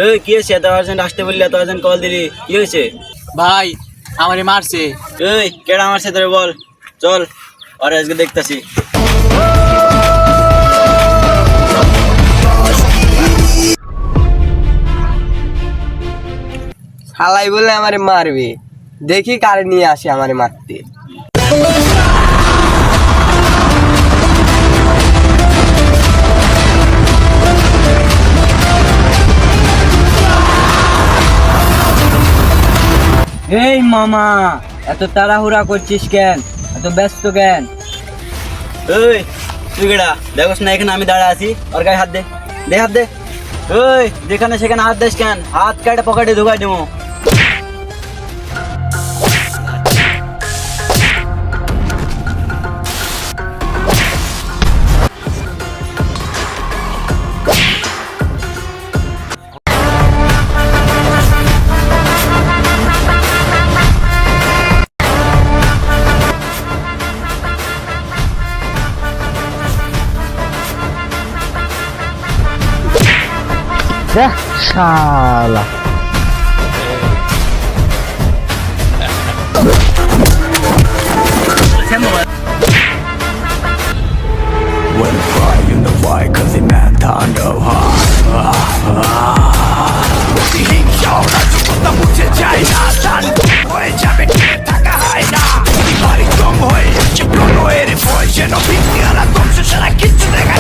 এই কি হয়েছে? এত আর্জেন্ট আসতে বললি, এত আর্জেন্ট কল দিলি, কি হয়েছে? ভাই আমারে মারছে। এই কেডা মারছে তোরে বল, চল আর আজকে দেখতাছি। শালাই বলে আমারে মারবে, দেখি কারে নিয়ে আসে আমারে মারতে। এই মামা, এত তাড়াহুড়া করছিস কেন? এত ব্যস্ত কেন? এই তুই কেডা? দেখোস না এখানে আমি দাঁড়া আছি, ওর গায়ে হাত দে, দে হাত দে। এই যেখানে সেখানে হাত দিস কেন? হাত কাটে পকেটে ঢুকাই দেবো। শালা When fly in the fight, cause the man down go hard. 我是英雄，那就不能不见在那山东会下面他个海那，你把你装会，就不会的破线，我平时那总是是来 kiss 那个。